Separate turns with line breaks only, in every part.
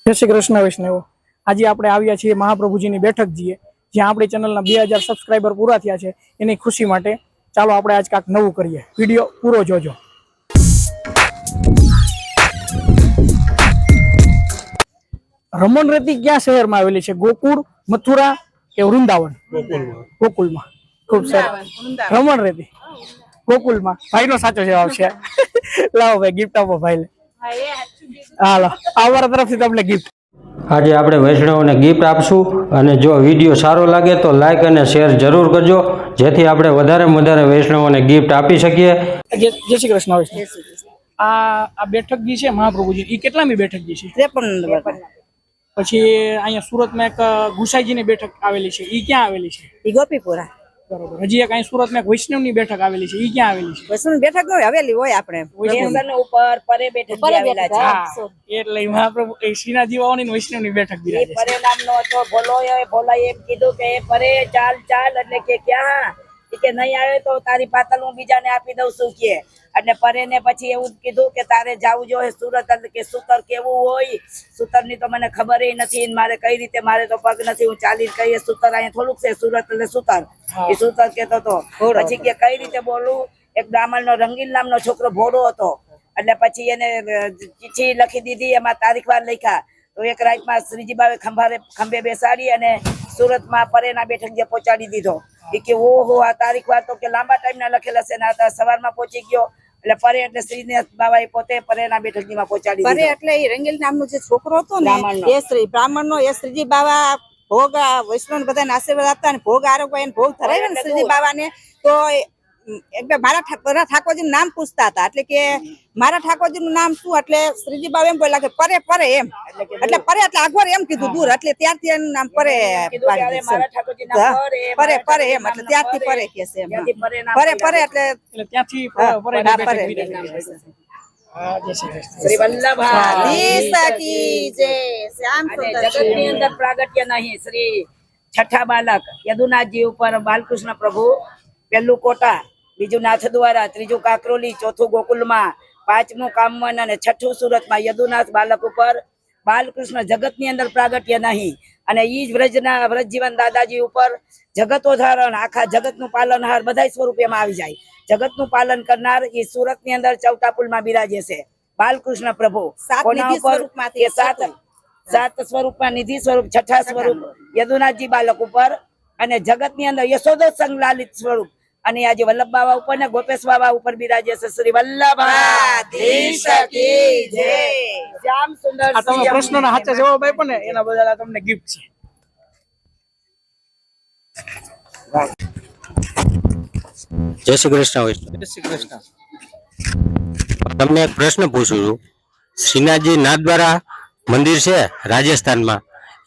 જય શ્રી કૃષ્ણ વૈષ્ણવો। આજે આપણે આવ્યા છીએ મહાપ્રભુજીની બેઠક જીએ, જ્યાં આપણી ચેનલના 2000 સબસ્ક્રાઇબર પૂરા થયા છે। એની ખુશી માટે ચાલો આપણે આજ કાંઈક નવું કરીએ। વિડીયો પૂરો જોજો। રમણ રેતી ક્યાં શહેરમાં આવેલી છે? ગોકુળ, મથુરા કે વૃંદાવન? ગોકુળમાં। ખૂબ સરસ। રમણ રેતી ગોકુળમાં। ભાઈનો સાચો જવાબ છે। લાવો ભાઈ, ગિફ્ટ આપો ભાઈને। હાલો, અમારા તરફથી તમને ગિફ્ટ।
આજે આપણે વૈષ્ણવોને ગિફ્ટ આપશું અને જો વિડીયો સારો લાગે તો લાઈક અને શેર જરૂર કરજો, જેથી આપણે વધારેમાં વધારે વૈષ્ણવોને ગિફ્ટ આપી શકીએ।
જય શ્રી કૃષ્ણ વૈષ્ણવ। આ બેઠક જે છે મહાપ્રભુજી, એ કેટલામી બેઠક જે છે?
53
પછી અહીંયા સુરતમાં એક ગુસાઈજીની બેઠક આવેલી છે, એ ક્યાં આવેલી છે?
ઈ ગોપીપુરા।
બરોબર। હજી એક અહીં સુરતમાં એક વૈષ્ણવની બેઠક આવેલી છે, એ ક્યાં આવેલી છે?
વૈષ્ણવ બેઠક નો હવેલી હોય આપણે સ્ટેશન ઉપર પરે બેઠક આવેલા છે।
હા, એટલે મહાપ્રભુ એ શ્રીનાથજી વાવની વૈષ્ણવની બેઠક
એ
બિરાજે છે।
પરે નામનો હતો ભોલા એમ કીધું કે પરે ચાલ ચાલ એટલે કે ક્યાં કે નહીં આવે તો તારી પાતલ હું બીજાને આપી દઉં છું કે। એટલે પરે ને પછી એવું કીધું કે તારે જાવું જોઈએ સુરત, એટલે કે સૂતર કેવું હોય, સૂતર ની તો મને ખબર નથી, મારે કઈ રીતે, મારે તો પગ નથી, હું ચાલી કહીએ સૂતર અહીંયા થોડુંક છે સુરત એટલે સૂતર, એ સૂતર કેતો હતો। પછી કે કઈ રીતે બોલું? એક બ્રાહ્મણ નો રંગીલ નામનો છોકરો ભોળો હતો, એટલે પછી એને ચિઠ્ઠી લખી દીધી, એમાં તારીખ વાર લખ્યા, તો એક રાતમાં શ્રીજી બાવે ખંભે બેસાડી અને સુરતમાં પરેના બેઠક જે પહોંચાડી દીધો। એ કે ઓહો, આ તારીખ વાર તો કે લાંબા ટાઈમ ના લખેલા છે ને આ સવારમાં પહોંચી ગયો। એટલે પરે એટલે શ્રીનાથ બાબા એ પોતે પરેના બેઠકમાં પહોંચાડી દીધો।
પરે એટલે એ રંગીલ નામનો જે છોકરો હતો ને, એ શ્રી બ્રાહ્મણ નો, એ શ્રીજી બાબા ભોગ વૈષ્ણવ બધાને આશીર્વાદ આપતા ને ભોગ આરોગ્ય એને ભોગ ધરાવ્યો ને શ્રીજી બાબા ને, તો મારા ઠાકોરજી નું નામ પૂછતા હતા, એટલે કે મારા ઠાકોરજી નું નામ શું? એટલે શ્રીજી બાબા એમ બોલ્યા કે પરે પરે એમ, એટલે પરે એટલે આગળ એમ કીધું દૂર, એટલે ત્યારથી એનું નામ પરે પરે પરે એમ, એટલે ત્યારથી પરે કે છે એમ, પરે પરે એટલે
ત્યાંથી
પરે પરે।
શ્રી વલ્લભાધીશ
કી જય। શ્યામ સુંદર
જગત ની અંદર પ્રાગટ્ય નહીં। શ્રી છઠ્ઠા બાલક યદુનાથજી ઉપર બાલકૃષ્ણ પ્રભુ, પહેલું કોટા, બીજું નાથ દ્વારા, ત્રીજું કાકરોલી, ચોથું ગોકુલમાં, પાંચમું કામવન અને છઠ્ઠું સુરતમાં યદુનાથ બાલક ઉપર બાલકૃષ્ણ જગત ની અંદર પ્રાગટ્ય નહીં। અને ઈ જ વ્રજના વ્રજજીવન દાદાજી ઉપર જગતો ધારણ, આખા જગત નું પાલનહાર બધા સ્વરૂપ એમાં આવી જાય। જગત નું પાલન કરનાર એ સુરત ની અંદર ચૌટાપુલ માં બિરાજે છે બાલકૃષ્ણ પ્રભુ। કોના ઉપર? એ સાત સ્વરૂપમાં નિધિ સ્વરૂપ, છઠ્ઠા સ્વરૂપ યદુનાથજી બાલક ઉપર, અને જગત ની અંદર યશોદોત્સંગ લાલિત સ્વરૂપ, અને આજે વલ્લભ બાબા ઉપર ને ગોપેશ બાબા ઉપર બિરાજે છે। શ્રી વલ્લભાધીશ કી જય। શ્યામ સુંદર।
આ તમે પ્રશ્નોના સાચા જવાબ આપ્યો ને, એના બદલ આ તમને ગિફ્ટ છે।
જય શ્રી કૃષ્ણ વૈષ્ણવ।
જય શ્રી કૃષ્ણ।
તમને એક પ્રશ્ન પૂછું છું। શ્રીનાથજી નાથદ્વારા મંદિર છે રાજસ્થાનમાં,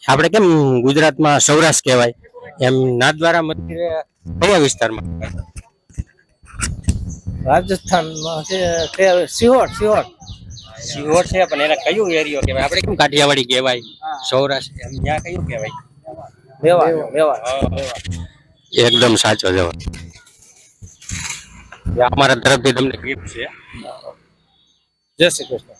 આપણે કેમ ગુજરાતમાં સૌરાષ્ટ્ર કહેવાય, એમ નાથદ્વારા મંદિર કયા વિસ્તારમાં?
રાજસ્થાનમાં છે સિહોર।
સિહોર છે, પણ એને કયું એરિયો કહેવાય? આપણે કેમ કાઠિયાવાડી કહેવાય, સૌરાષ્ટ્ર, એમ ત્યાં કયું કહેવાય? એકદમ સાચો જવાબ। અમારા તરફથી તમને ગિફ્ટ છે।
જય શ્રી કૃષ્ણ।